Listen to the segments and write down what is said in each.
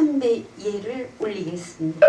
삼배 예를 올리겠습니다.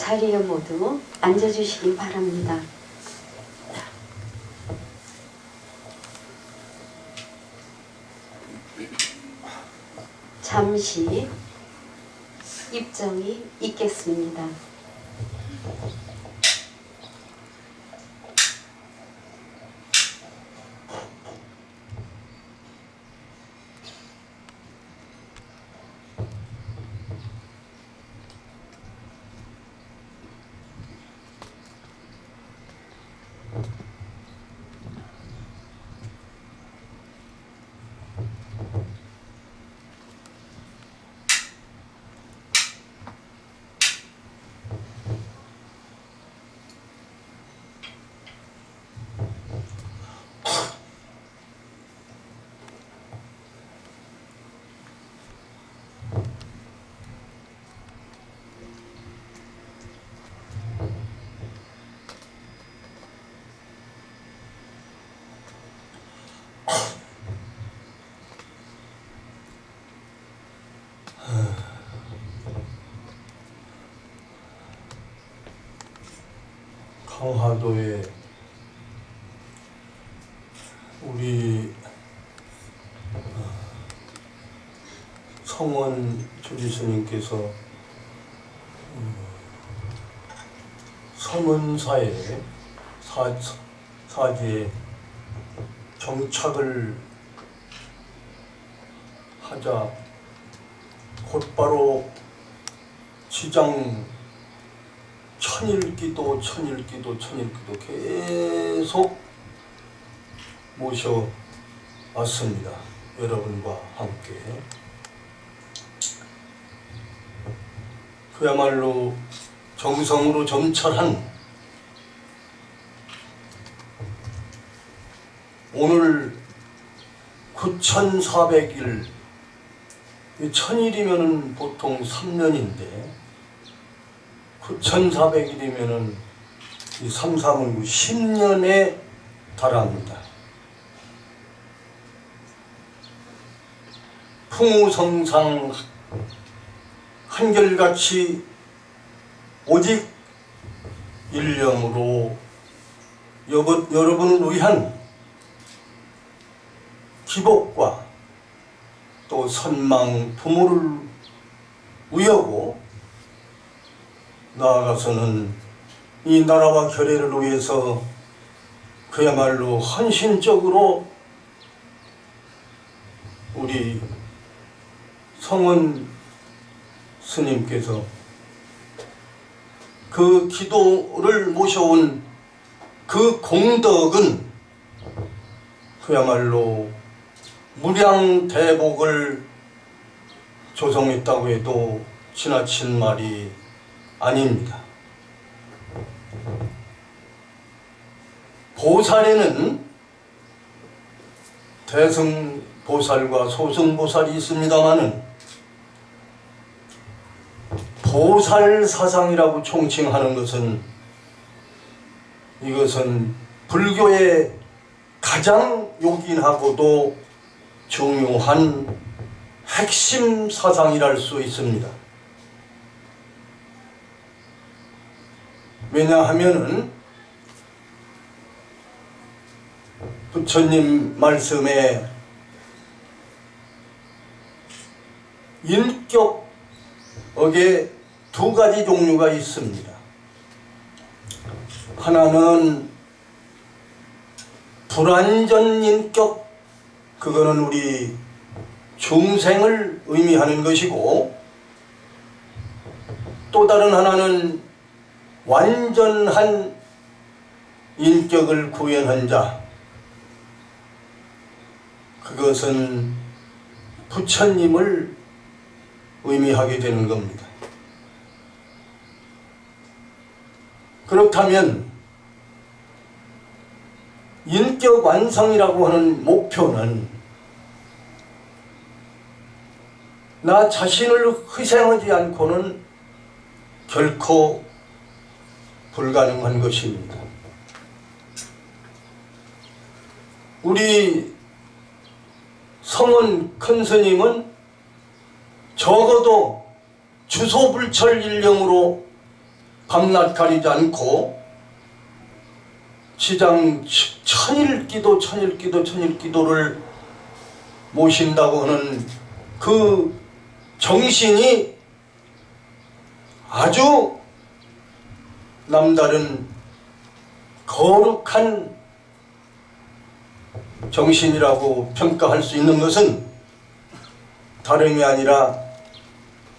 자리에 모두 앉아주시기 바랍니다. 잠시 입정이 있겠습니다. 강화도에 우리 성원 조지스님께서 서문사에 사지에 정착을 하자 곧바로 지장 천일기도 계속 모셔왔습니다. 여러분과 함께. 그야말로 정성으로 점철한 오늘 9400일, 1000일이면 보통 3년인데 9400일이면은 이 3, 4분 9, 10년에 달합니다. 풍우성상 한결같이 오직 일념으로 여러분을 위한 기복과 또 선망 부모를 위하고 나아가서는 이 나라와 결의를 위해서 그야말로 헌신적으로 우리 성원 스님께서 그 기도를 모셔온 그 공덕은 그야말로 무량대복을 조성했다고 해도 지나친 말이 아닙니다. 보살에는 대승보살과 소승보살이 있습니다마는 보살사상이라고 총칭하는 것은 이것은 불교의 가장 요긴하고도 중요한 핵심 사상이랄 수 있습니다. 왜냐하면은 부처님 말씀에 인격에 두 가지 종류가 있습니다. 하나는 불완전 인격, 그거는 우리 중생을 의미하는 것이고, 또 다른 하나는 완전한 인격을 구현한 자, 그것은 부처님을 의미하게 되는 겁니다. 그렇다면 인격 완성이라고 하는 목표는 나 자신을 희생하지 않고는 결코 불가능한 것입니다. 우리 성원 큰 스님은 적어도 주소불철 일령으로 밤낮 가리지 않고 지장 천일기도를 모신다고 하는 그 정신이 아주 남다른 거룩한 정신이라고 평가할 수 있는 것은 다름이 아니라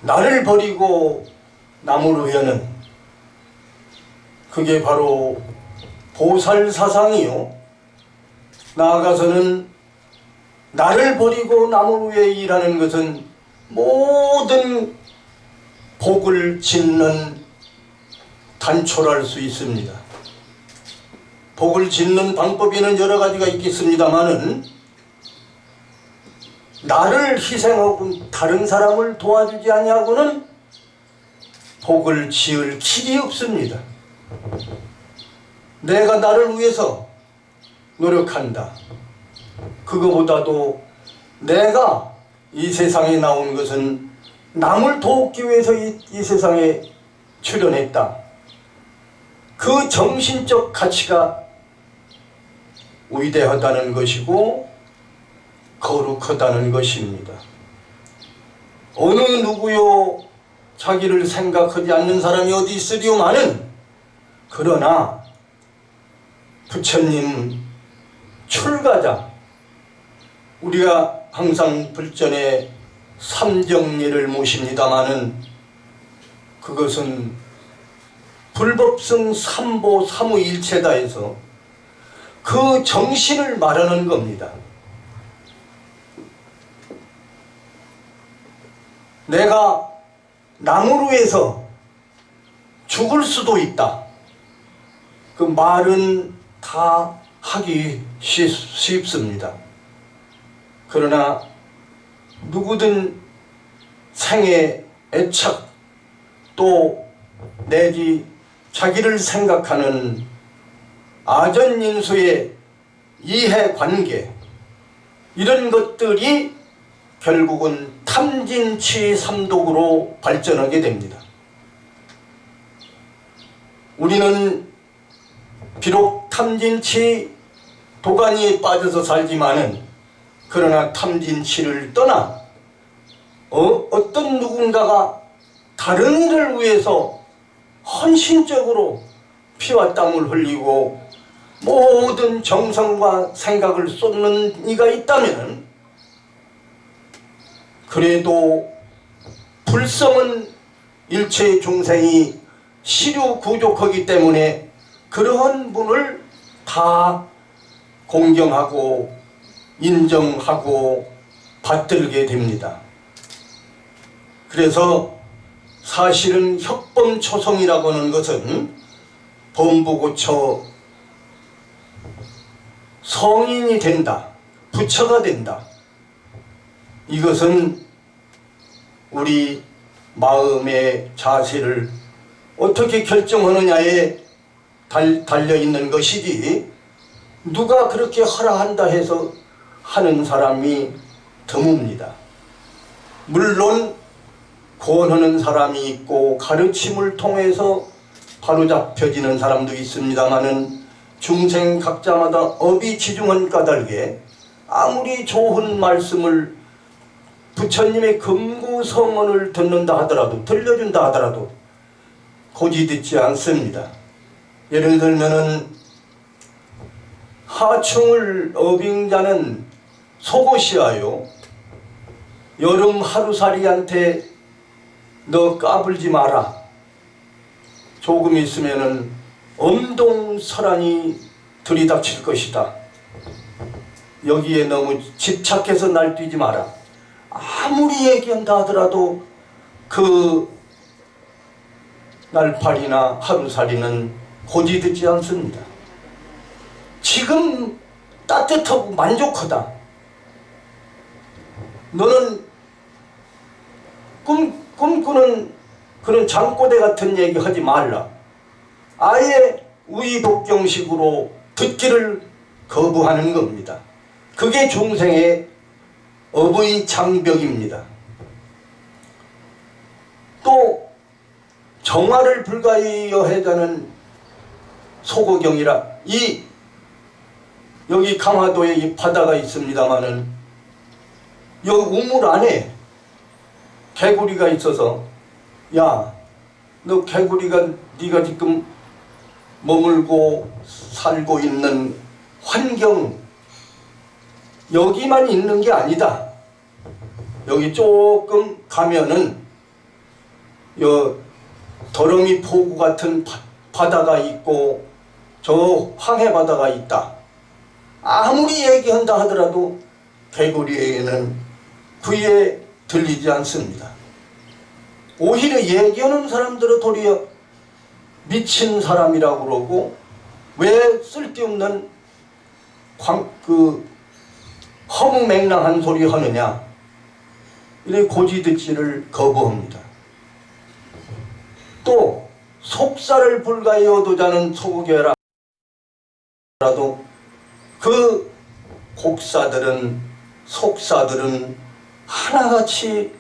나를 버리고 남을 위하는, 그게 바로 보살사상이요, 나아가서는 나를 버리고 남을 위해 일하는 것은 모든 복을 짓는 단초랄 수 있습니다. 복을 짓는 방법에는 여러 가지가 있겠습니다마는 나를 희생하고 다른 사람을 도와주지 아니하고는 복을 지을 길이 없습니다. 내가 나를 위해서 노력한다. 그거보다도 내가 이 세상에 나온 것은 남을 돕기 위해서 이 세상에 출연했다. 그 정신적 가치가 위대하다는 것이고 거룩하다는 것입니다. 어느 누구요 자기를 생각하지 않는 사람이 어디 있으리오마는, 그러나 부처님 출가자, 우리가 항상 불전에 삼정리를 모십니다마는 그것은 불법성 삼보 삼의일체다 해서 그 정신을 말하는 겁니다. 내가 남을 위해서 죽을 수도 있다. 그 말은 다 하기 쉽습니다. 그러나 누구든 생애 애착 또 내지 자기를 생각하는 아전인수의 이해관계, 이런 것들이 결국은 탐진치 삼독으로 발전하게 됩니다. 우리는 비록 탐진치 도가니에 빠져서 살지만은, 그러나 탐진치를 떠나 어떤 누군가가 다른 이를 위해서 헌신적으로 피와 땀을 흘리고 모든 정성과 생각을 쏟는 이가 있다면, 그래도 불성은 일체 중생이 시류구족하기 때문에 그러한 분을 다 공경하고 인정하고 받들게 됩니다. 그래서 사실은 혁범초성이라고 하는 것은 범부고처 성인이 된다, 부처가 된다. 이것은 우리 마음의 자세를 어떻게 결정하느냐에 달려있는 것이지, 누가 그렇게 하라 한다 해서 하는 사람이 드뭅니다. 물론 구원하는 사람이 있고 가르침을 통해서 바로잡혀지는 사람도 있습니다마는, 중생 각자마다 업이 지중한 까닭에 아무리 좋은 말씀을 부처님의 금구성언을 듣는다 하더라도, 들려준다 하더라도 고지 듣지 않습니다. 예를 들면은 하충을 어빙자는 속옷이하여 여름 하루살이한테 너 까불지 마라. 조금 있으면은 엄동설한이 들이닥칠 것이다. 여기에 너무 집착해서 날뛰지 마라. 아무리 얘기한다 하더라도 그 날파리나 하루살이는 고지 듣지 않습니다. 지금 따뜻하고 만족하다. 너는 꿈꾸는 그런 잠꼬대 같은 얘기 하지 말라. 아예 우의독경식으로 듣기를 거부하는 겁니다. 그게 중생의 업의 장벽입니다. 또 정화를 불가이어해자는 소고경이라 여기 강화도에 이 바다가 있습니다마는 여기 우물 안에 개구리가 있어서 야, 너 개구리가 네가 지금 머물고 살고 있는 환경 여기만 있는 게 아니다. 여기 조금 가면은 더러미 포구 같은 바다가 있고 저 황해 바다가 있다. 아무리 얘기한다 하더라도 개구리에게는 귀에 들리지 않습니다. 오히려 얘기하는 사람들은 도리어 미친 사람이라고 그러고 왜 쓸데없는 허무맹랑한 소리 하느냐 이래 고지 듣지를 거부합니다. 또 속사를 불가이어도 자는 소고개라도 그 속사들은 하나같이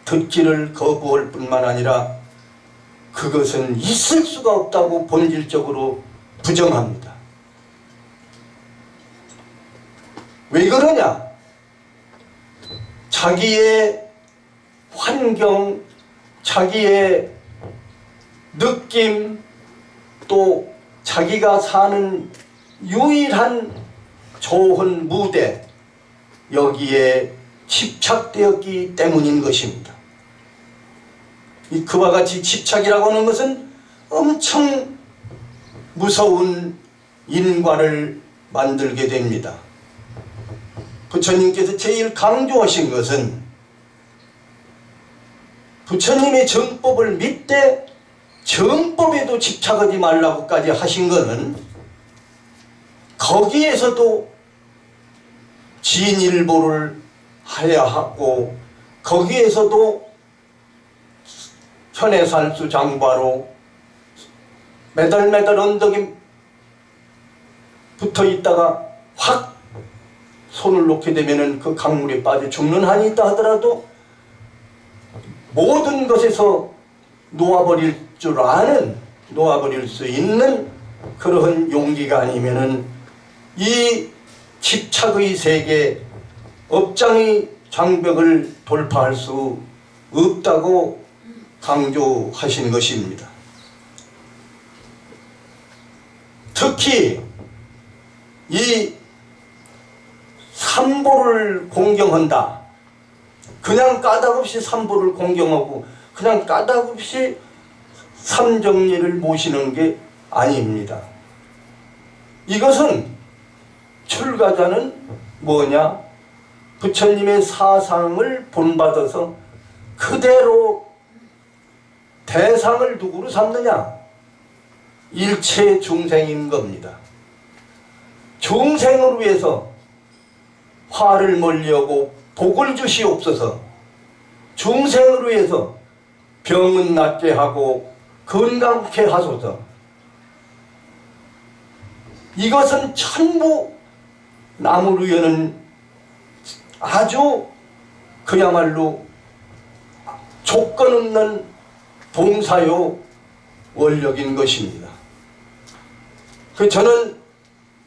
듣기를 거부할 뿐만 아니라 그것은 있을 수가 없다고 본질적으로 부정합니다. 왜 그러냐? 자기의 환경, 자기의 느낌, 또 자기가 사는 유일한 좋은 무대, 여기에 집착되었기 때문인 것입니다. 그와 같이 집착이라고 하는 것은 엄청 무서운 인과를 만들게 됩니다. 부처님께서 제일 강조하신 것은 부처님의 정법을 믿되 정법에도 집착하지 말라고까지 하신 것은 거기에서도 진일보를 해야 하고 거기에서도 현해살수 장바로 매달매달 언덕에 붙어 있다가 확 손을 놓게 되면은 그 강물에 빠져 죽는 한이 있다 하더라도 모든 것에서 놓아버릴 줄 아는, 놓아버릴 수 있는 그러한 용기가 아니면은 이 집착의 세계, 업장의 장벽을 돌파할 수 없다고 강조하신 것입니다. 특히 이 삼보를 공경한다. 그냥 까닭없이 삼보를 공경하고 그냥 까닭없이 삼정리를 모시는 게 아닙니다. 이것은 출가자는 뭐냐? 부처님의 사상을 본받아서 그대로 대상을 누구로 삼느냐? 일체 중생인 겁니다. 중생을 위해서 화를 멀리하고 복을 주시옵소서. 중생을 위해서 병은 낫게 하고 건강케 하소서. 이것은 전부 남을 위하는 아주 그야말로 조건 없는 봉사요 원력인 것입니다. 저는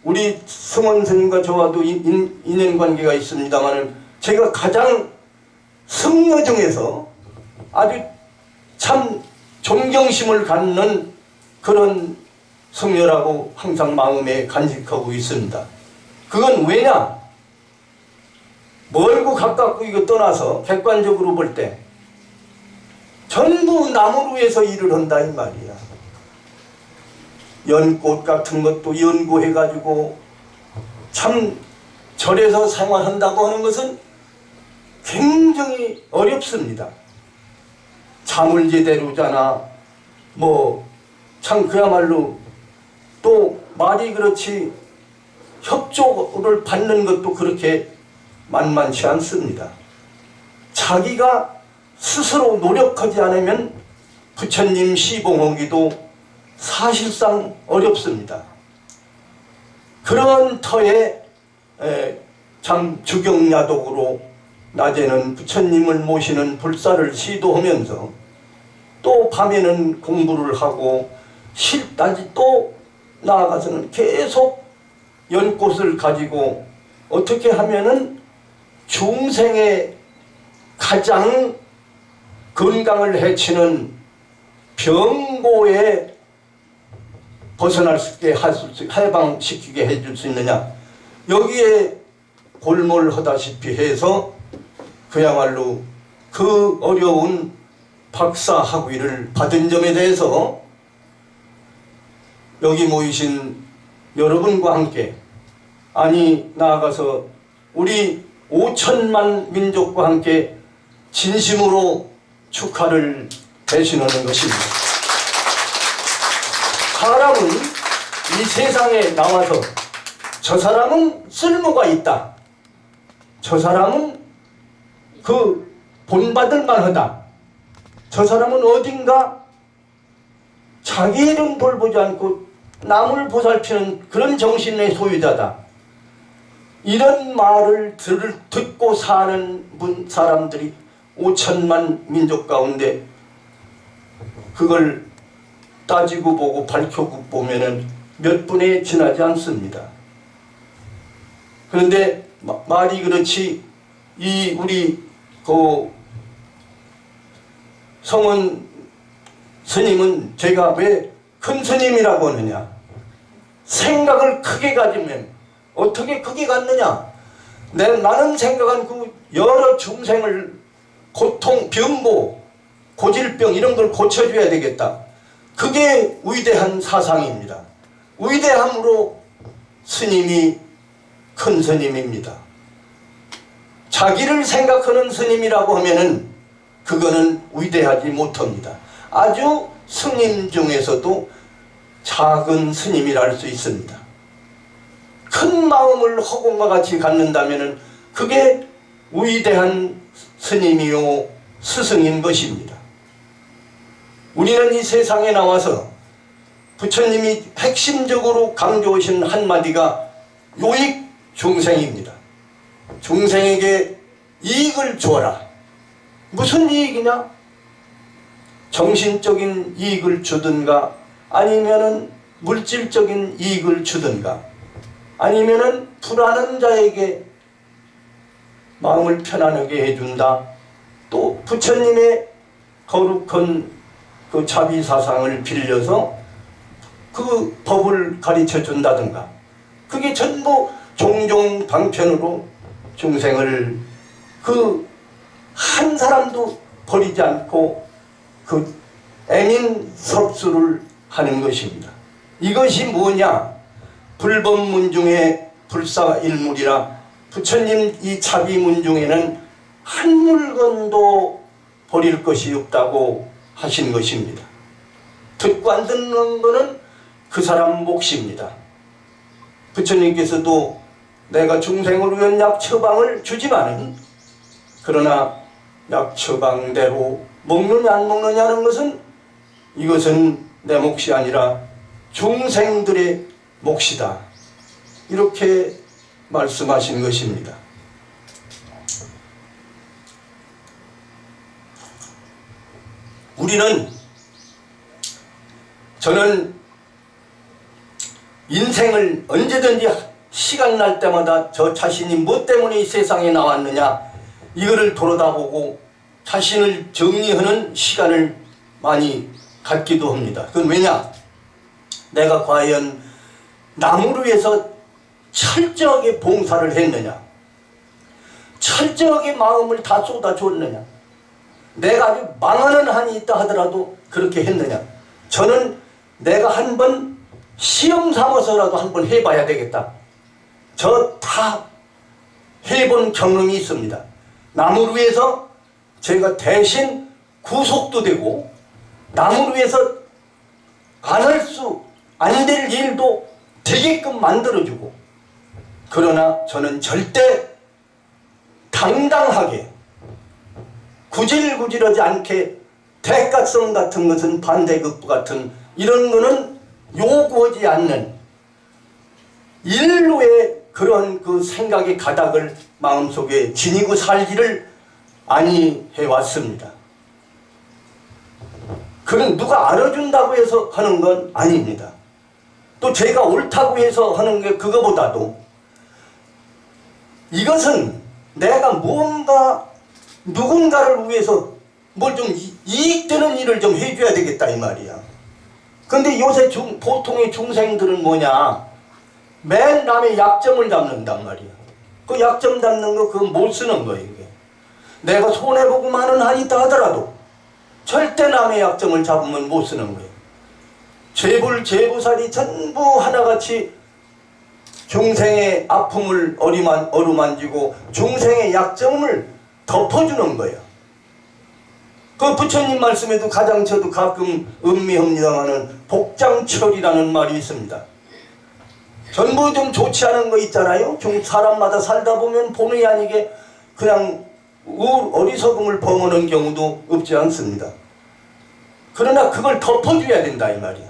우리 승원 스님과 저와도 인연관계가 있습니다만 제가 가장 승려 중에서 아주 참 존경심을 갖는 그런 승려라고 항상 마음에 간직하고 있습니다. 그건 왜냐? 멀고 가깝고 이거 떠나서 객관적으로 볼 때 전부 남을 위해서 일을 한다 이 말이야. 연꽃 같은 것도 연구해가지고 참 절에서 생활한다고 하는 것은 굉장히 어렵습니다. 잠을 제대로 자나 참 그야말로 또 말이 그렇지 협조를 받는 것도 그렇게 만만치 않습니다. 자기가 스스로 노력하지 않으면 부처님 시봉하기도 사실상 어렵습니다. 그런 터에 참 주경야독으로 낮에는 부처님을 모시는 불사를 시도하면서 또 밤에는 공부를 하고 낮에 또 나아가서는 계속 연꽃을 가지고 어떻게 하면은 중생의 가장 건강을 해치는 병고에 벗어날 수 있게 해방시키게 해줄 수 있느냐, 여기에 골몰하다시피 해서 그야말로 그 어려운 박사 학위를 받은 점에 대해서 여기 모이신 여러분과 함께, 아니 나아가서 우리 5천만 민족과 함께 진심으로 축하를 대신하는 것입니다. 사람은 이 세상에 나와서 저 사람은 쓸모가 있다, 저 사람은 그 본받을 만하다, 저 사람은 어딘가 자기 일은 돌보지 않고 남을 보살피는 그런 정신의 소유자다, 이런 말을 듣고 사는 사람들이 5천만 민족 가운데 그걸 따지고 보고 밝혀보면은 몇 분에 지나지 않습니다. 그런데 말이 그렇지, 이 우리 그 성원 스님은 제가 왜 큰 스님이라고 하느냐, 생각을 크게 가지면 어떻게 크게 갖느냐, 나는 생각한 그 여러 중생을 고통, 병고, 고질병 이런 걸 고쳐줘야 되겠다. 그게 위대한 사상입니다. 위대함으로 스님이 큰 스님입니다. 자기를 생각하는 스님이라고 하면은 그거는 위대하지 못합니다. 아주 스님 중에서도 작은 스님이라 할 수 있습니다. 큰 마음을 허공과 같이 갖는다면은 그게 위대한 스님이요 스승인 것입니다. 우리는 이 세상에 나와서 부처님이 핵심적으로 강조하신 한마디가 요익 중생입니다. 중생에게 이익을 주어라. 무슨 이익이냐? 정신적인 이익을 주든가, 아니면은 물질적인 이익을 주든가, 아니면은 불안한 자에게 마음을 편안하게 해준다. 또 부처님의 거룩한 그 자비사상을 빌려서 그 법을 가르쳐 준다든가, 그게 전부 종종 방편으로 중생을 그 한 사람도 버리지 않고 그 애민섭수를 하는 것입니다. 이것이 뭐냐? 불법문 중에 불사일물이라, 부처님 이 자비문 중에는 한 물건도 버릴 것이 없다고 하신 것입니다. 듣고 안 듣는 것은 그 사람 몫입니다. 부처님께서도 내가 중생을 위한 약 처방을 주지만은, 그러나 약 처방대로 먹느냐 안 먹느냐는 것은 이것은 내 몫이 아니라 중생들의 몫이다, 이렇게 말씀하신 것입니다. 저는 인생을 언제든지 시간 날 때마다 저 자신이 뭐 때문에 이 세상에 나왔느냐, 이거를 돌아다보고 자신을 정리하는 시간을 많이 갖기도 합니다. 그건 왜냐? 내가 과연 남을 위해서 철저하게 봉사를 했느냐, 철저하게 마음을 다 쏟아줬느냐, 내가 아주 망하는 한이 있다 하더라도 그렇게 했느냐. 저는 내가 한번 시험 삼아서라도 한번 해봐야 되겠다. 저 다 해본 경험이 있습니다. 남을 위해서 제가 대신 구속도 되고 남을 위해서 안 될 일도 되게끔 만들어주고, 그러나 저는 절대 당당하게 구질구질하지 않게 대가성 같은 것은 반대급부 같은 이런 거는 요구하지 않는 인류의 그런 그 생각의 가닥을 마음속에 지니고 살기를 아니해왔습니다. 그건 누가 알아준다고 해서 하는 건 아닙니다. 또 제가 옳다고 해서 하는 게 그거보다도 이것은 내가 무언가 누군가를 위해서 뭘 좀 이익되는 일을 좀 해줘야 되겠다 이 말이야. 근데 요새 보통의 중생들은 뭐냐, 맨 남의 약점을 잡는단 말이야. 그 약점 잡는 거 그거 못 쓰는 거예요. 이게 내가 손해보고만은 하니까 하더라도 절대 남의 약점을 잡으면 못 쓰는 거예요. 재불 재부살이 전부 하나같이 중생의 아픔을 어루만지고 중생의 약점을 덮어주는 거예요. 그 부처님 말씀에도 가장 저도 가끔 음미합니다마는 복장철이라는 말이 있습니다. 전부 좀 좋지 않은 거 있잖아요. 사람마다 살다 보면 본의 아니게 그냥 어리석음을 범하는 경우도 없지 않습니다. 그러나 그걸 덮어줘야 된다 이 말이야.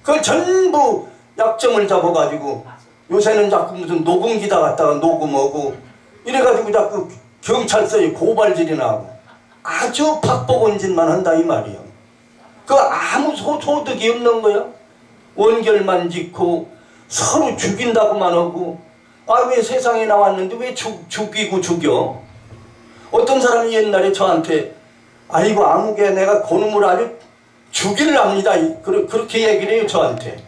그걸 전부 약점을 잡아가지고 요새는 자꾸 무슨 녹음기다 갖다가 녹음하고 이래가지고 자꾸 경찰서에 고발질이나 하고 아주 박복한 짓만 한다 이 말이야. 그 아무 소득이 없는 거야. 원결만 짓고 서로 죽인다고만 하고, 아 왜 세상에 나왔는데 왜 죽이고 죽여. 어떤 사람이 옛날에 저한테 아이고 아무개 내가 그놈을 아주 죽일랍니다 그렇게 얘기를 해요. 저한테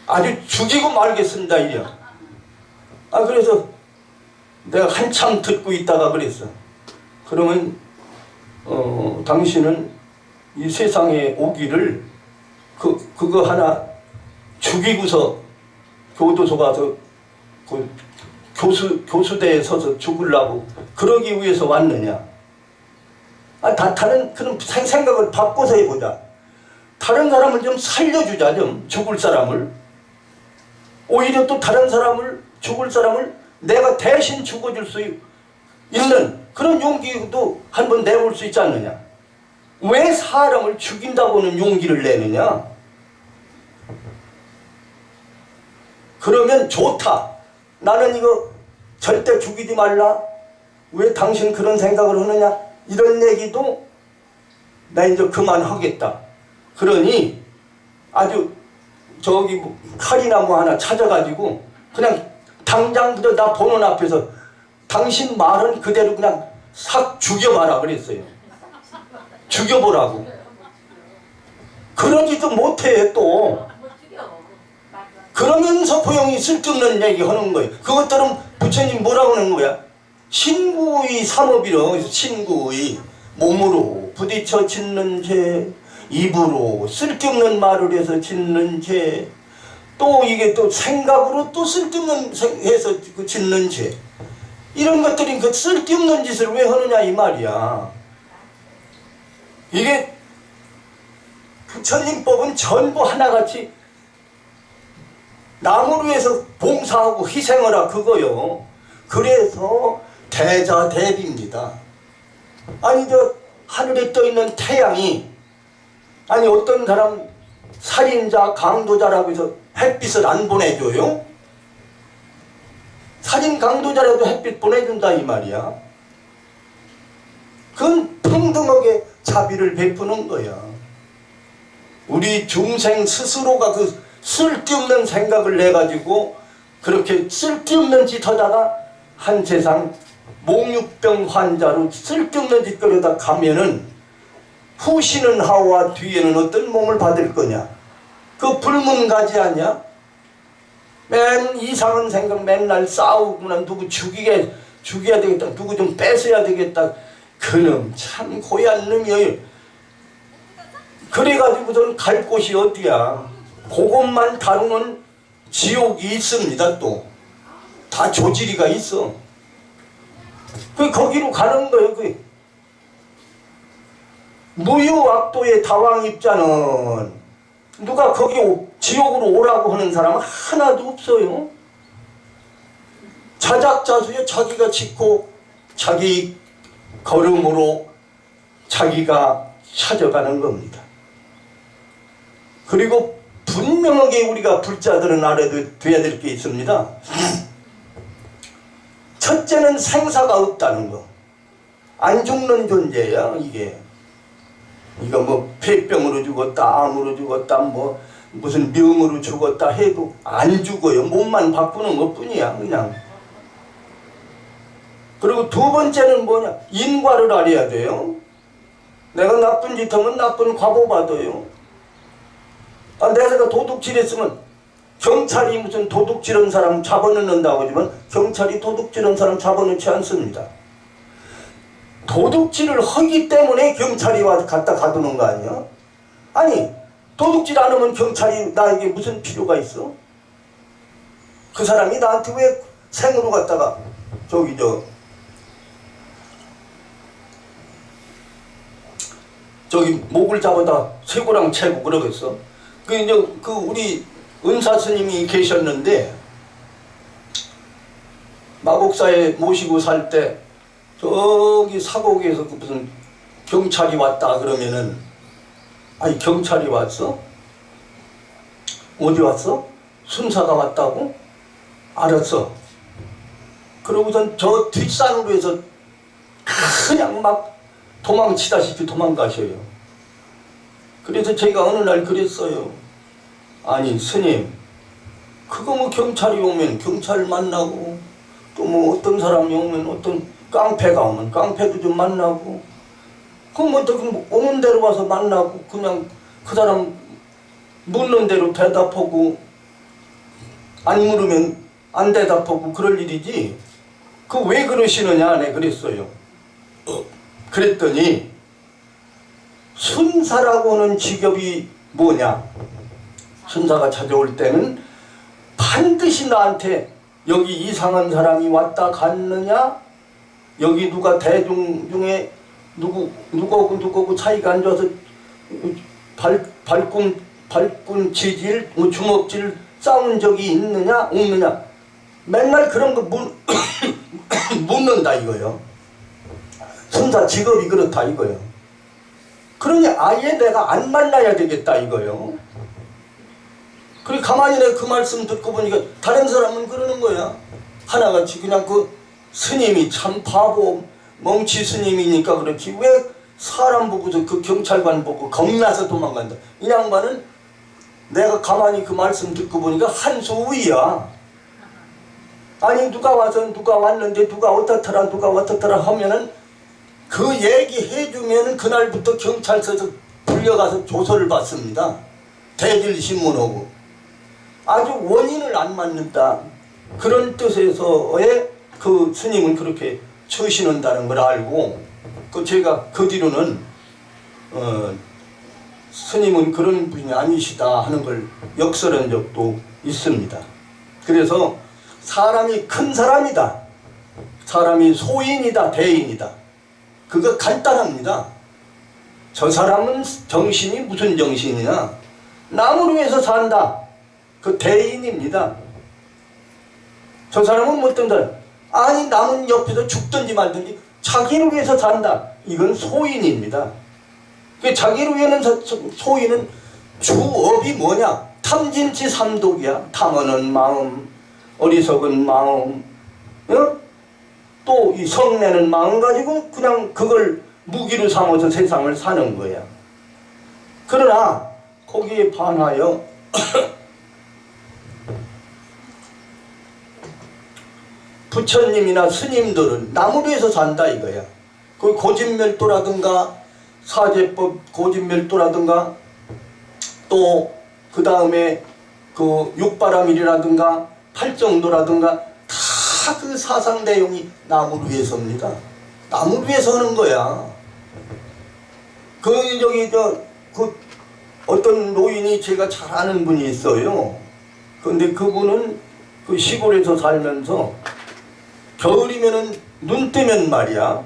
아주 죽이고 말겠습니다 이래요. 아 그래서 내가 한참 듣고 있다가 그랬어. 그러면 당신은 이 세상에 오기를 그거 하나 죽이고서 교도소 가서 그 교수대에 서서 죽으려고 그러기 위해서 왔느냐. 다른 그런 생각을 바꿔서 해보자. 다른 사람을 좀 살려주자. 좀 죽을 사람을. 오히려 또 다른 사람을 죽을 사람을 내가 대신 죽어줄 수 있는 그런 용기도 한번 내볼 수 있지 않느냐. 왜 사람을 죽인다고는 용기를 내느냐. 그러면 좋다. 나는 이거 절대 죽이지 말라. 왜 당신 그런 생각을 하느냐. 이런 얘기도 나 이제 그만하겠다. 그러니 아주 저기 칼이나 뭐 하나 찾아가지고 그냥 당장 그저 나 보는 앞에서 당신 말은 그대로 그냥 싹 죽여봐라 그랬어요. 죽여보라고. 그러지도 못해 또. 그러면서 고용이 쓸데없는 얘기 하는 거예요. 그것들은 부처님 뭐라고 하는 거야? 신구의 삼업이라. 신구의 몸으로 부딪혀 짓는 죄, 입으로 쓸데없는 말을 해서 짓는 죄, 또 이게 또 생각으로 또 쓸데없는 해서 짓는 죄, 이런 것들이 그 쓸데없는 짓을 왜 하느냐 이 말이야. 이게 부처님 법은 전부 하나같이 남을 위해서 봉사하고 희생하라 그거요. 그래서 대자대비입니다. 아니 저 하늘에 떠있는 태양이, 아니 어떤 사람 살인자 강도자라고 해서 햇빛을 안 보내줘요? 살인 강도자라도 햇빛 보내준다 이 말이야. 그건 평등하게 자비를 베푸는 거야. 우리 중생 스스로가 그 쓸데없는 생각을 내가지고 그렇게 쓸데없는 짓 하다가 한 세상 몽유병 환자로 쓸데없는 짓거리다 가면은 후시는 하와 뒤에는 어떤 몸을 받을 거냐. 그 불문가지 아니야? 맨 이상한 생각 맨날 싸우구나. 누구 죽여야 되겠다. 누구 좀 뺏어야 되겠다. 그놈 참 고얀 놈이에요. 그래가지고서는 갈 곳이 어디야. 그것만 다루는 지옥이 있습니다. 또 다 조지리가 있어. 그 거기로 가는 거예요. 그 무유악도의 다왕 입자는 누가 거기 지옥으로 오라고 하는 사람은 하나도 없어요. 자작자수요. 자기가 짓고 자기 걸음으로 자기가 찾아가는 겁니다. 그리고 분명하게 우리가 불자들은 알아둬야 될 게 있습니다. 첫째는 생사가 없다는 거. 안 죽는 존재야 이게. 이거 뭐 폐병으로 죽었다, 암으로 죽었다, 뭐 무슨 병으로 죽었다 해도 안 죽어요. 몸만 바꾸는 것뿐이야 그냥. 그리고 두 번째는 뭐냐? 인과를 알아야 돼요. 내가 나쁜 짓 하면 나쁜 과보 받아요. 내가 도둑질했으면 경찰이 무슨 도둑질한 사람 잡아넣는다고 하지만 경찰이 도둑질한 사람 잡아넣지 않습니다. 도둑질을 하기 때문에 경찰이 와서 갖다 가두는 거 아니야? 아니 도둑질 안 하면 경찰이 나에게 무슨 필요가 있어? 그 사람이 나한테 왜 생으로 갖다가 저기 목을 잡아다 쇠고랑 채고 그러겠어? 그 우리 은사 스님이 계셨는데 마곡사에 모시고 살 때 저기 사곡에서 그 무슨 경찰이 왔다 그러면은 아니 경찰이 왔어? 어디 왔어? 순사가 왔다고? 알았어. 그러고선 저 뒷산으로 해서 그냥 막 도망치다시피 도망가셔요. 그래서 제가 어느 날 그랬어요. 아니 스님 그거 뭐 경찰이 오면 경찰 만나고 또 뭐 어떤 사람이 오면 어떤 깡패가 오면 깡패도 좀 만나고 그럼 뭐 오는 대로 와서 만나고 그냥 그 사람 묻는 대로 대답하고 안 물으면 안 대답하고 그럴 일이지 그 왜 그러시느냐 네 그랬어요. 그랬더니 순사라고 하는 직업이 뭐냐? 순사가 찾아올 때는 반드시 나한테 여기 이상한 사람이 왔다 갔느냐? 여기 누가 대중 중에 누구하고 차이가 안 좋아서 발꿈 지질, 주먹질 싸운 적이 있느냐? 없느냐? 맨날 그런 거 묻는다 이거요. 순사 직업이 그렇다 이거요. 그러니 아예 내가 안 만나야 되겠다 이거요. 그리고 가만히 내가 그 말씀 듣고 보니까 다른 사람은 그러는 거야. 하나같이 그냥 그 스님이 참 바보 멍치 스님이니까 그렇지 왜 사람 보고서 그 경찰관 보고 겁나서 도망간다. 이 양반은 내가 가만히 그 말씀 듣고 보니까 한 수 위야. 아니 누가 와서 누가 왔는데 누가 어떻더라 하면은 그 얘기 해주면은 그날부터 경찰서에서 불려가서 조서를 받습니다. 대질신문하고 아주 원인을 안 맞는다. 그런 뜻에서의 그 스님은 그렇게 처신한다는 걸 알고 그 제가 그 뒤로는 스님은 그런 분이 아니시다 하는 걸 역설한 적도 있습니다. 그래서 사람이 큰 사람이다. 사람이 소인이다 대인이다. 그거 간단합니다. 저 사람은 정신이 무슨 정신이냐? 남을 위해서 산다. 그 대인입니다. 저 사람은 어떤 사람? 아니 남은 옆에서 죽든지 말든지 자기를 위해서 산다. 이건 소인입니다. 그 자기를 위해는 소인은 주업이 뭐냐? 탐진치 삼독이야. 탐하는 마음, 어리석은 마음, 또 이 성내는 마음 가지고 그냥 그걸 무기로 삼아서 세상을 사는 거야. 그러나 거기에 반하여 부처님이나 스님들은 남을 위해서 산다 이거야. 그 고진멸도라든가 사제법 고진멸도라든가 또 그 다음에 그 육바라밀이라든가 팔정도라든가 다 그 사상 내용이 남을 위해서입니다. 남을 위해서 하는 거야. 그 어떤 노인이 제가 잘 아는 분이 있어요. 근데 그분은 그 시골에서 살면서 겨울이면은 눈 뜨면 말이야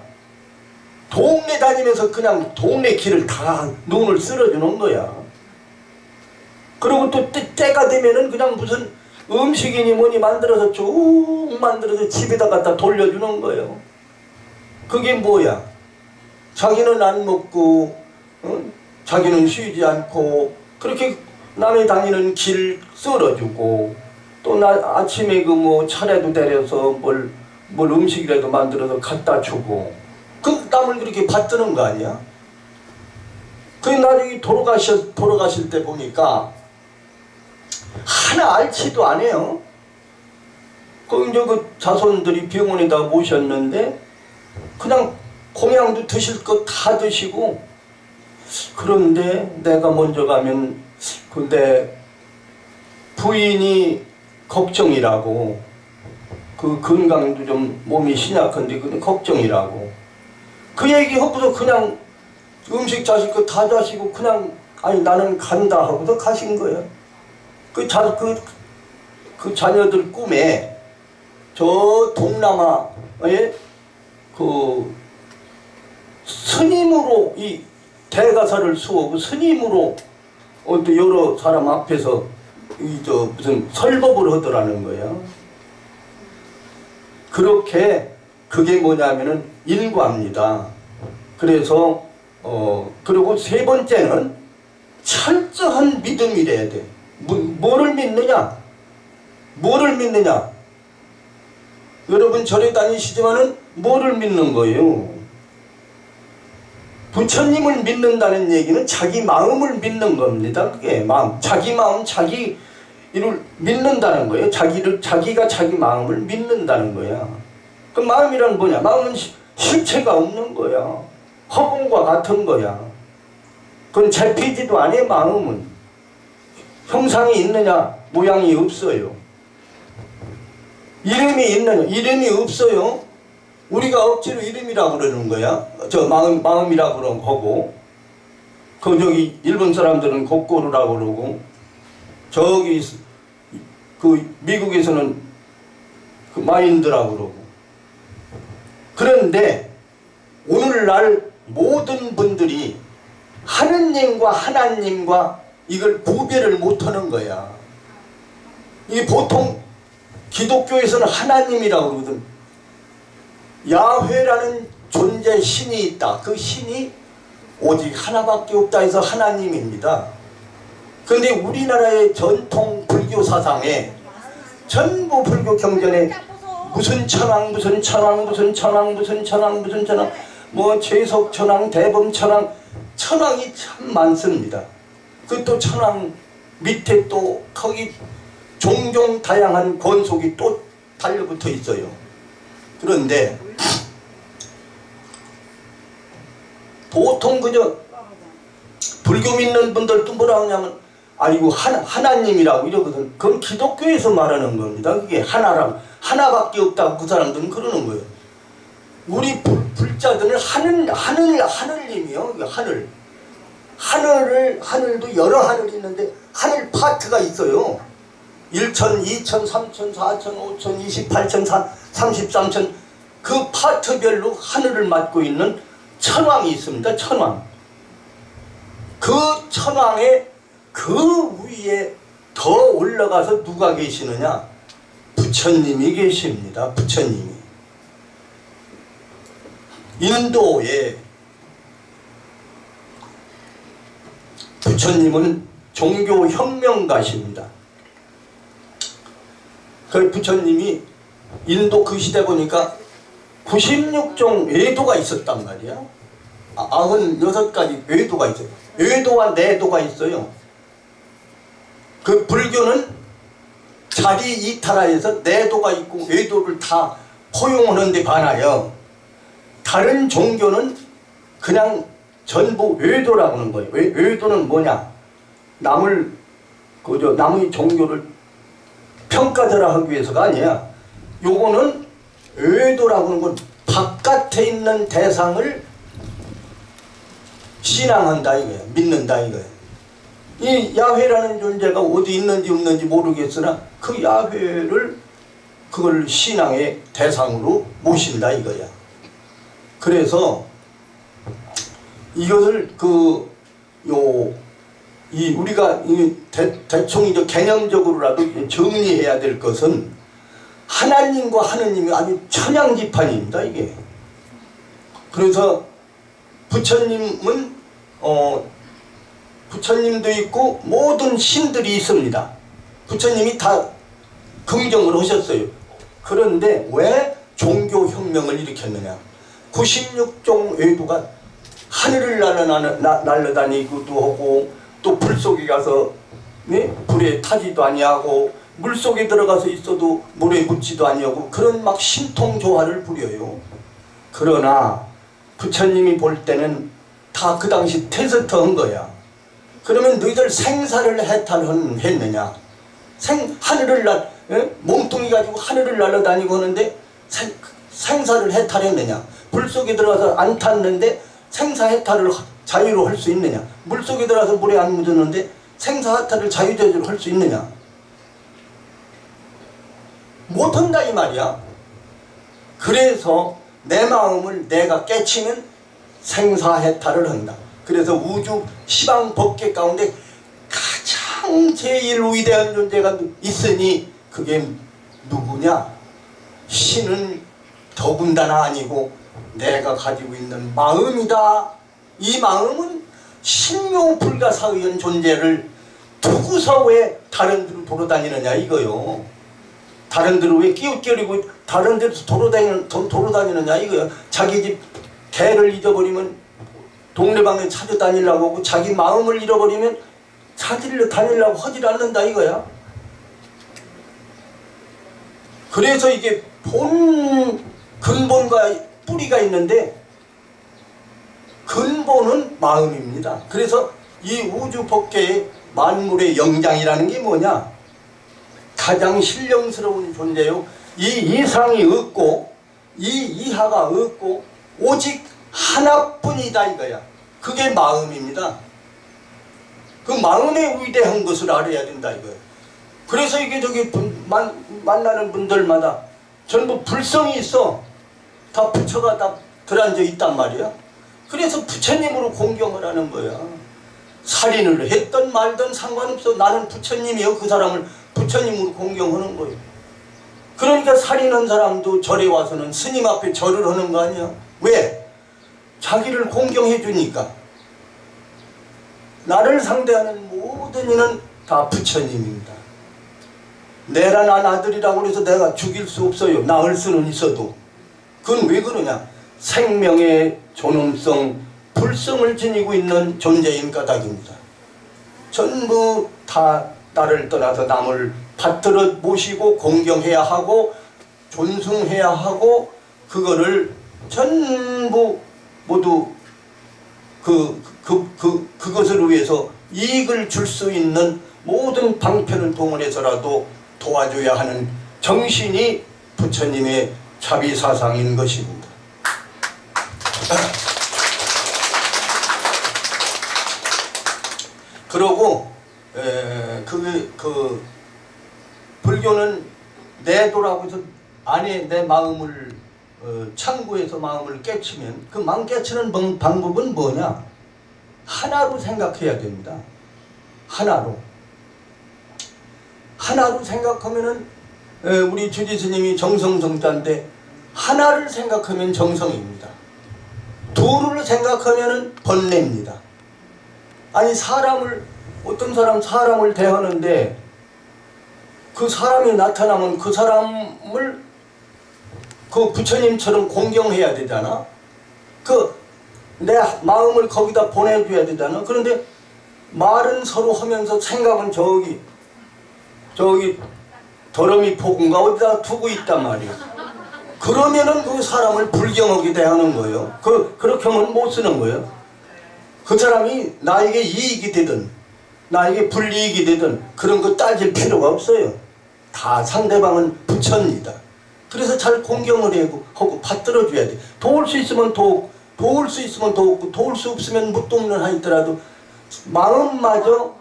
동네 다니면서 그냥 동네 길을 다 눈을 쓸어주는 거야. 그리고 또 때가 되면은 그냥 무슨 음식이니 뭐니 만들어서 쭉 만들어서 집에다 갖다 돌려주는 거예요. 그게 뭐야? 자기는 안 먹고 자기는 쉬지 않고 그렇게 남이 다니는 길 쓸어주고 또 아침에 그 뭐 차례도 데려서 뭘 음식이라도 만들어서 갖다 주고 그 남을 그렇게 받드는 거 아니야? 그 나중에 돌아가실 때 보니까 하나 알지도 않아요. 그 이제 그 자손들이 병원에다 모셨는데 그냥 공양도 드실 것 다 드시고 그런데 내가 먼저 가면 근데 부인이 걱정이라고 그 건강도 좀 몸이 신약한데 그 걱정이라고 그 얘기 하고서 그냥 음식 자실 거 다 자시고 그냥 아니 나는 간다 하고서 가신 거예요. 그 자녀들 꿈에 저 동남아에 그 스님으로 이 대가사를 수하고 스님으로 또 여러 사람 앞에서 무슨 설법을 하더라는 거예요. 그렇게 그게 뭐냐면은 인과입니다. 그래서 그리고 세 번째는 철저한 믿음이래야 돼. 뭐를 믿느냐? 뭐를 믿느냐? 여러분 절에 다니시지만은 뭐를 믿는 거예요? 부처님을 믿는다는 얘기는 자기 마음을 믿는 겁니다. 그게 마음, 자기 마음, 자기 이를 믿는다는 거예요. 자기가 자기 마음을 믿는다는 거야. 그 마음이란 뭐냐? 마음은 실체가 없는 거야. 허공과 같은 거야. 그건 잡히지도 않아. 마음은 형상이 있느냐? 모양이 없어요. 이름이 있느냐? 이름이 없어요. 우리가 억지로 이름이라고 그러는 거야. 저 마음이라고 그러는 거고, 저기 일본 사람들은 고꼬르라고 그러고, 저기 그 미국에서는 그 마인드라고 그러고. 그런데 오늘날 모든 분들이 하느님과 이걸 구별을 못하는 거야. 이게 보통 기독교에서는 하나님이라고 그러거든. 야훼라는 존재 신이 있다. 그 신이 오직 하나밖에 없다 해서 하나님입니다. 그런데 우리나라의 전통 불교 사상에 전부 불교 경전에 무슨 천왕 뭐 최석 천왕 대범 천왕 천왕이 참 많습니다. 그 또 천왕 밑에 또 거기 종종 다양한 권속이 또 달려붙어 있어요. 그런데 보통 그저 불교 믿는 분들도 뭐라 하냐면 아니고 하나님이라고 이러거든. 그건 기독교에서 말하는 겁니다. 그게 하나밖에 없다고 그 사람들은 그러는 거예요. 우리 불자들은 하늘님이요. 하늘도 여러 하늘이 있는데 하늘 파트가 있어요. 1천, 2천, 3천, 4천, 5천, 28천, 33천 그 파트별로 하늘을 맡고 있는 천왕이 있습니다. 천왕. 그 천왕의 그 위에 더 올라가서 누가 계시느냐? 부처님이 계십니다. 부처님이. 인도에 부처님은 종교 혁명가십니다. 그 부처님이 인도 그 시대 보니까 96종 외도가 있었단 말이야. 96가지 외도가 있어요. 외도와 내도가 있어요. 그 불교는 자리 이탈하여서 내도가 있고 외도를 다 포용하는 데 반하여 다른 종교는 그냥 전부 외도라고 하는 거예요. 외도는 뭐냐? 남의 종교를 평가절하하기 위해서가 아니야. 요거는 외도라고 하는 건 바깥에 있는 대상을 신앙한다 이거야. 믿는다 이거야. 이 야훼라는 존재가 어디 있는지 없는지 모르겠으나 그 야훼를 그걸 신앙의 대상으로 모신다 이거야. 그래서 이것을 우리가 대충 이제 개념적으로라도 정리해야 될 것은 하나님과 하느님이 아주 천양지판입니다 이게. 그래서 부처님은 부처님도 있고 모든 신들이 있습니다. 부처님이 다 긍정을 하셨어요. 그런데 왜 종교혁명을 일으켰느냐. 96종 외도가 하늘을 날아다니기도 하고 또 불 속에 가서 불에 타지도 아니하고 물 속에 들어가서 있어도 물에 묻지도 아니하고 그런 막 신통조화를 부려요. 그러나 부처님이 볼 때는 다 그 당시 테스트 한 거야. 그러면 너희들 생사를 해탈했느냐. 몸뚱이 가지고 하늘을 날아다니고 하는데 생사를 해탈했느냐. 불 속에 들어가서 안 탔는데 생사 해탈을 자유로 할 수 있느냐. 물 속에 들어가서 물에 안 묻었는데 생사 해탈을 자유자재로 할 수 있느냐. 못한다 이 말이야. 그래서 내 마음을 내가 깨치면 생사 해탈을 한다. 그래서 우주 시방 법계 가운데 가장 제일 위대한 존재가 있으니 그게 누구냐? 신은 더군다나 아니고 내가 가지고 있는 마음이다. 이 마음은 신묘불가사의한 존재를 두고서 왜 다른 데로 돌아다니느냐 이거요. 다른 데로 왜 끼웃거리고 다른 데로 돌아다니느냐 이거요. 자기 집 개를 잊어버리면 동네방에 찾아다니려고 하고 자기 마음을 잃어버리면 찾으려 다니려고 하질 않는다 이거야. 그래서 이게 근본과 뿌리가 있는데 근본은 마음입니다. 그래서 이 우주 법계의 만물의 영장이라는 게 뭐냐? 가장 신령스러운 존재요. 이 이상이 없고 이 이하가 없고 오직 하나뿐이다 이거야. 그게 마음입니다. 그 마음의 위대한 것을 알아야 된다 이거야. 그래서 이게 만나는 분들마다 전부 불성이 있어. 다 부처가 다 들어앉아 있단 말이야. 그래서 부처님으로 공경을 하는 거야. 살인을 했든 말든 상관없어. 나는 부처님이요. 그 사람을 부처님으로 공경하는 거예요. 그러니까 살인한 사람도 절에 와서는 스님 앞에 절을 하는 거 아니야. 왜? 자기를 공경해 주니까. 나를 상대하는 모든 이는 다 부처님입니다. 내라 난 아들이라고 해서 내가 죽일 수 없어요. 낳을 수는 있어도. 그건 왜 그러냐? 생명의 존엄성, 불성을 지니고 있는 존재인 까닭입니다. 전부 다 나를 떠나서 남을 받들어 모시고 공경해야 하고 존숭해야 하고 그거를 전부 모두 그것을 위해서 이익을 줄 수 있는 모든 방편을 동원해서라도 도와줘야 하는 정신이 부처님의 자비사상인 것입니다. 그러고 불교는 내도라고 해서 안에 내 마음을 창구에서 마음을 깨치면 그 마음 깨치는 방법은 뭐냐? 하나로 생각해야 됩니다. 하나로 생각하면은 우리 주지스님이 정성성자인데 하나를 생각하면 정성입니다. 둘을 생각하면은 번뇌입니다. 아니 어떤 사람을 대하는데 그 사람이 나타나면 그 사람을 그 부처님처럼 공경해야 되잖아. 내 마음을 거기다 보내줘야 되잖아. 그런데 말은 서로 하면서 생각은 저기 더러미 폭인가 어디다 두고 있단 말이야. 그러면은 그 사람을 불경하게 대하는 거예요. 그렇게 하면 못 쓰는 거예요. 그 사람이 나에게 이익이 되든 나에게 불이익이 되든 그런 거 따질 필요가 없어요. 다 상대방은 부처입니다. 그래서 잘 공경을 하고 받들어줘야 돼. 도울 수 있으면 도울 수 있으면 도우고 도울 수 없으면 못 돕는 하더라도 마음마저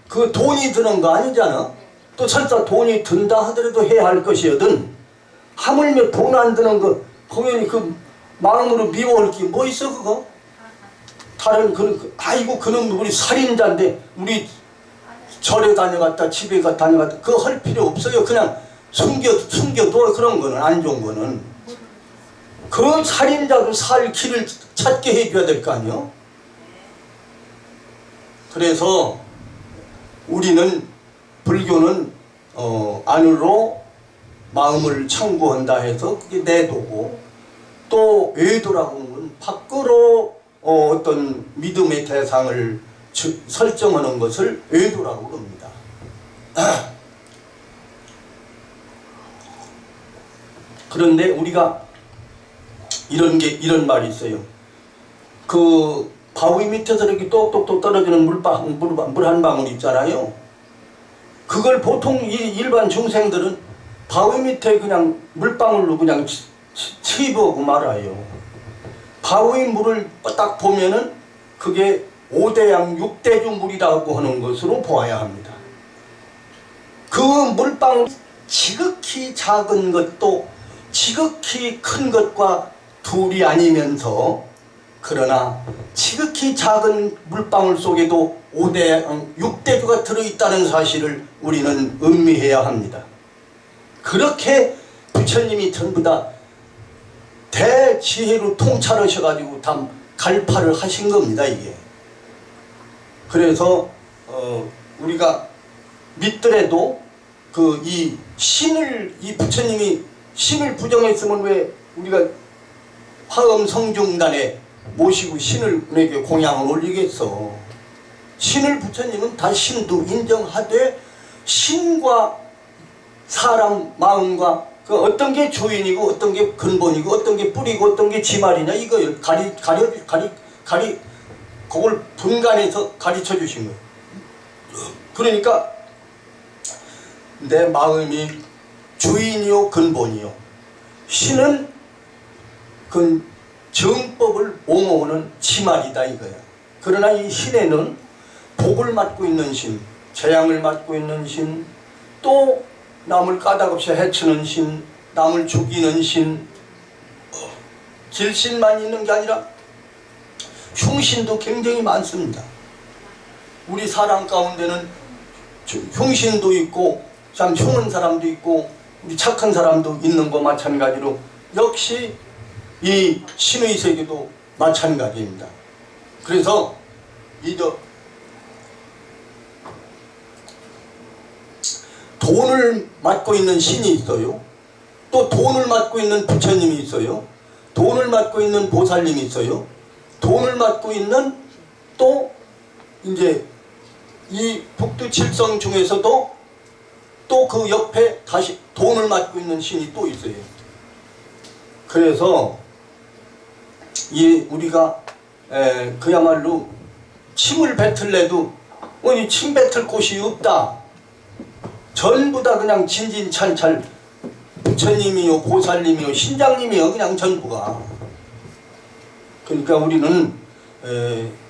그 돈이 드는 거 아니잖아. 또 설사 돈이 든다 하더라도 해야 할 것이거든. 하물며 돈 안 드는 거 공연히 그 마음으로 미워할 게 뭐 있어 그거? 다른 아이고 그놈 우리 살인자인데 우리 절에 다녀갔다 집에 다녀갔다 그거 할 필요 없어요. 그냥 숨겨둬. 그런 거는 안 좋은 거는 그 살인자도 살 길을 찾게 해줘야 될 거 아니요? 그래서 우리는 불교는 안으로 마음을 청구한다 해서 그게 내도고 또 외도라고 하는 밖으로 어떤 믿음의 대상을 설정하는 것을 외도라고 합니다. 그런데 우리가 이런 말이 있어요. 그 바위 밑에서 이렇게 똑똑똑 떨어지는 물 한 방울 있잖아요. 그걸 보통 일반 중생들은 바위 밑에 그냥 물방울로 그냥 치부하고 말아요. 바위 물을 딱 보면은 그게 5대양 6대주 물이라고 하는 것으로 보아야 합니다. 그 물방울 지극히 작은 것도 지극히 큰 것과 둘이 아니면서 그러나 지극히 작은 물방울 속에도 5대양 6대주가 들어있다는 사실을 우리는 음미해야 합니다. 그렇게 부처님이 전부 다 대지혜로 통찰하셔가지고 다 갈파를 하신 겁니다, 이게. 그래서 우리가 믿더라도 이 부처님이 신을 부정했으면 왜 우리가 화엄 성중단에 모시고 신을 공양을 올리겠어. 신을 부처님은 다 신도 인정하되 신과 사람 마음과 그 어떤 게 주인이고 어떤 게 근본이고 어떤 게 뿌리고 어떤 게 지말이냐 이걸 그걸 분간해서 가르쳐 주신 거예요. 그러니까 내 마음이 주인이요 근본이요. 신은 그 정법을 옹호하는 지말이다 이거야. 그러나 이 신에는 복을 맡고 있는 신, 재앙을 맡고 있는 신, 또 남을 까닭없이 해치는 신, 남을 죽이는 신, 길신만 있는 게 아니라 흉신도 굉장히 많습니다. 우리 사람 가운데는 흉신도 있고 참 흉한 사람도 있고 우리 착한 사람도 있는 거 마찬가지로 역시 이 신의 세계도 마찬가지입니다. 그래서 돈을 맡고 있는 신이 있어요. 또 돈을 맡고 있는 부처님이 있어요. 돈을 맡고 있는 보살님이 있어요. 돈을 맡고 있는 또 이제 이 북두칠성 중에서도 또 그 옆에 다시 돈을 맡고 있는 신이 또 있어요. 그래서 우리가 그야말로 침을 뱉을래도 이 침 뱉을 곳이 없다. 전부 다 그냥 진진찰찰 부처님이요 보살님이요 신장님이요 그냥 전부가. 그러니까 우리는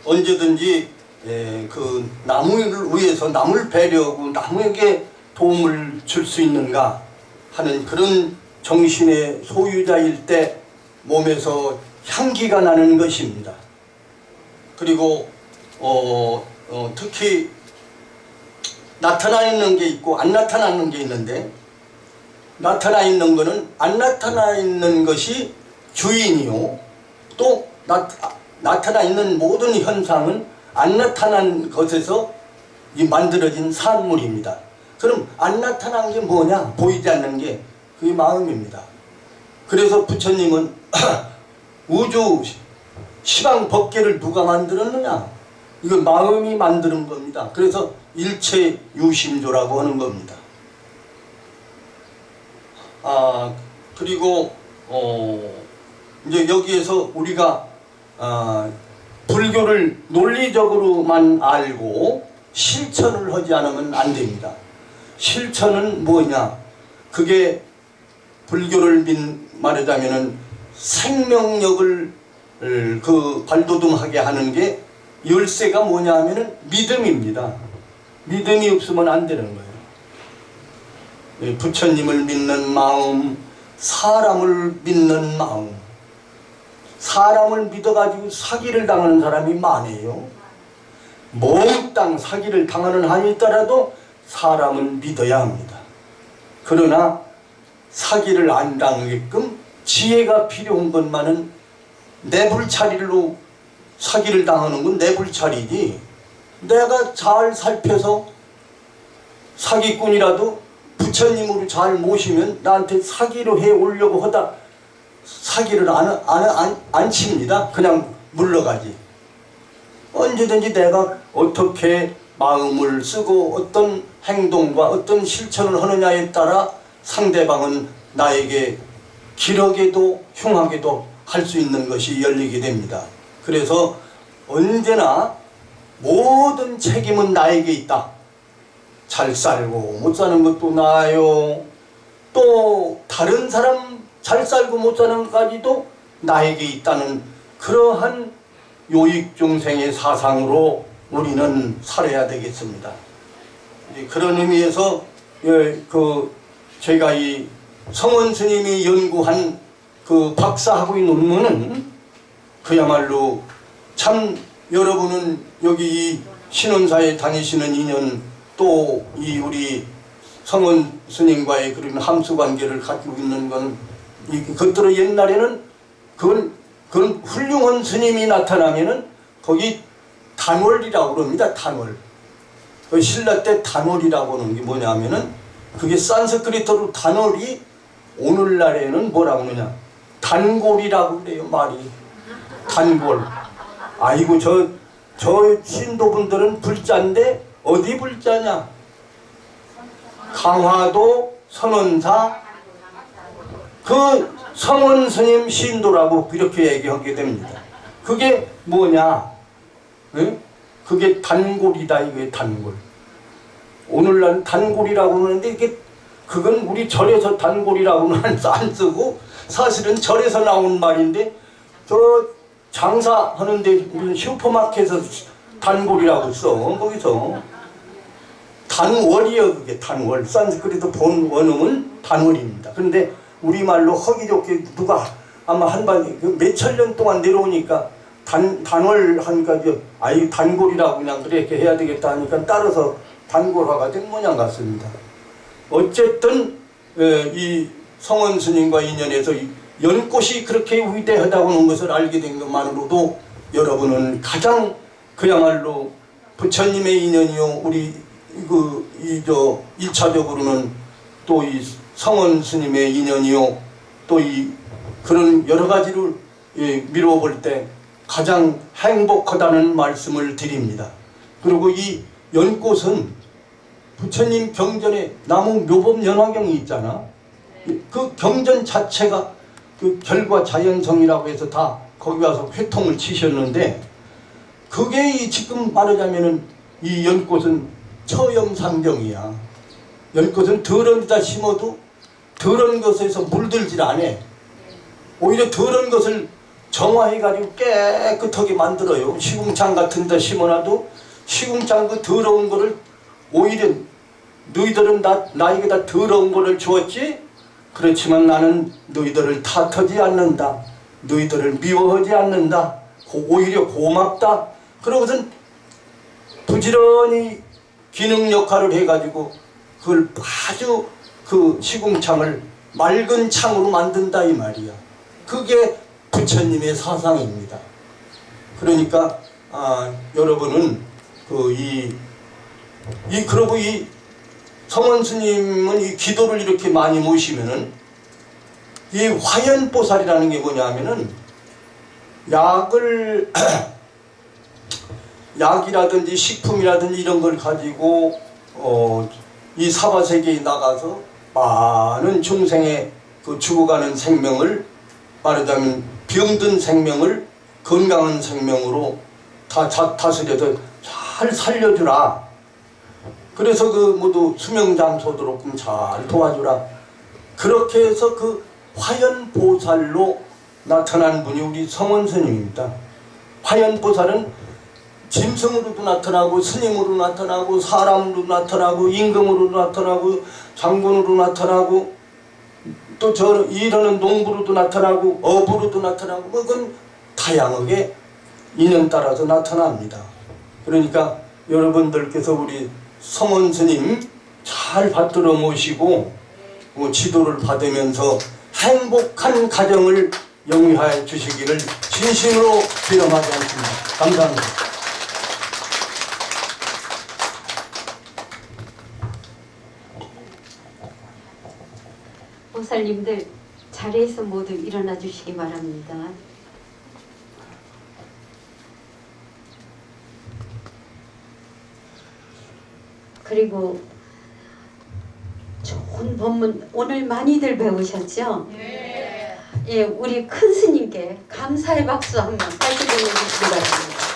언제든지 그 남을 위해서 남을 배려하고 남에게 도움을 줄 수 있는가 하는 그런 정신의 소유자일 때 몸에서 향기가 나는 것입니다. 그리고 특히 나타나 있는 게 있고 안 나타나는 게 있는데 나타나 있는 것은 안 나타나 있는 것이 주인이요 또 나타나 있는 모든 현상은 안 나타난 것에서 만들어진 산물입니다. 그럼 안 나타난 게 뭐냐? 보이지 않는 게 그게 마음입니다. 그래서 부처님은 우주 시방 법계를 누가 만들었느냐? 이건 마음이 만드는 겁니다. 그래서 일체 유심조라고 하는 겁니다. 그리고 이제 여기에서 우리가 불교를 논리적으로만 알고 실천을 하지 않으면 안 됩니다. 실천은 뭐냐? 그게 불교를 말하자면은 생명력을 발돋움하게 하는 게 열쇠가 뭐냐 하면은 믿음입니다. 믿음이 없으면 안 되는 거예요. 부처님을 믿는 마음, 사람을 믿는 마음, 사람을 믿어가지고 사기를 당하는 사람이 많아요. 몽땅 사기를 당하는 한이 있더라도 사람은 믿어야 합니다. 그러나 사기를 안 당하게끔 지혜가 필요한 것만은 내불차리로 사기를 당하는 건 내불차리지, 내가 잘 살펴서 사기꾼이라도 부처님으로 잘 모시면 나한테 사기를 해 오려고 하다 사기를 안 칩니다. 그냥 물러가지. 언제든지 내가 어떻게 마음을 쓰고 어떤 행동과 어떤 실천을 하느냐에 따라 상대방은 나에게 길하게도 흉하게도 할 수 있는 것이 열리게 됩니다. 그래서 언제나 모든 책임은 나에게 있다. 잘 살고 못 사는 것도 나요. 또 다른 사람 잘 살고 못 사는 것까지도 나에게 있다는 그러한 요익중생의 사상으로 우리는 살아야 되겠습니다. 그런 의미에서 제가 이 성원 스님이 연구한 그 박사학위 논문은 그야말로 참, 여러분은 여기 이 신원사에 다니시는 인연, 또 이 우리 성원 스님과의 그런 함수 관계를 가지고 있는 건, 그것들은 옛날에는 그건 훌륭한 스님이 나타나면은 거기 단월이라고 그럽니다. 단월. 그 신라 때 단월이라고 하는 게 뭐냐면은, 그게 산스크리트로 단월이 오늘날에는 뭐라고 그러냐, 단골이라고 그래요. 말이 단골. 아이고 저 신도분들은 불자인데 어디 불자냐, 강화도 선원사 그 성원 스님 신도라고 그렇게 얘기하게 됩니다. 그게 뭐냐, 응? 그게 단골이다. 이게 단골. 오늘날 단골이라고 하는데 이게 그건 우리 절에서 단골이라고는 안 쓰고 사실은 절에서 나온 말인데, 저 장사하는데 무슨 슈퍼마켓에서 단골이라고 써. 거기서 단월이요. 그게 단월. 산스크리트 본 원음은 단월입니다. 그런데 우리말로 허기 좋게 누가 아마 한반 몇천 년 동안 내려오니까 단월 하니까 아이 단골이라고 그냥 그렇게 해야 되겠다 하니까 따라서 단골화가 된 모양 같습니다. 어쨌든 이 성원 스님과 인연해서 연꽃이 그렇게 위대하다고 하는 것을 알게 된 것만으로도 여러분은 가장 그야말로 부처님의 인연이요, 우리 1차적으로는 또 이 성원 스님의 인연이요, 또 이 그런 여러 가지를 미루어 볼 때 가장 행복하다는 말씀을 드립니다. 그리고 이 연꽃은 부처님 경전에 나무 묘법 연화경이 있잖아. 그 경전 자체가 그 결과 자연성이라고 해서 다 거기 와서 회통을 치셨는데, 그게 이 지금 말하자면은 이 연꽃은 처염상경이야. 연꽃은 더러운 데다 심어도 더러운 것에서 물들질 않아. 오히려 더러운 것을 정화해가지고 깨끗하게 만들어요. 시궁창 같은 데 심어놔도 시궁창 그 더러운 거를 오히려 너희들은 나에게 다 더러운 거를 주었지, 그렇지만 나는 너희들을 탓하지 않는다. 너희들을 미워하지 않는다. 오히려 고맙다. 그러고선 부지런히 기능 역할을 해가지고 그걸 아주 그 시궁창을 맑은 창으로 만든다 이 말이야. 그게 부처님의 사상입니다. 그러니까 여러분은 그러고 이 성원 스님은 이 기도를 이렇게 많이 모시면은 이 화연보살이라는 게 뭐냐면은 약이라든지 식품이라든지 이런 걸 가지고 이 사바세계에 나가서 많은 중생의 그 죽어가는 생명을, 말하자면 병든 생명을 건강한 생명으로 다 다스려서 잘 살려주라. 그래서 그 모두 수명장소도록 잘 도와주라. 그렇게 해서 그 화연보살로 나타난 분이 우리 성원 스님입니다. 화연보살은 짐승으로도 나타나고 스님으로 나타나고 사람으로 나타나고 임금으로 나타나고 장군으로 나타나고 또 저 일하는 농부로도 나타나고 어부로도 나타나고 뭐 그건 다양하게 인연 따라서 나타납니다. 그러니까 여러분들께서 우리 성원 스님 잘 받들어 모시고 지도를 받으면서 행복한 가정을 영위하여 주시기를 진심으로 기원하지 않습니다. 감사합니다. 보살님들 자리에서 모두 일어나 주시기 바랍니다. 그리고 좋은 법문 오늘 많이들 배우셨죠? 예, 우리 큰 스님께 감사의 박수 한번 다시 보내주시기 바랍니다.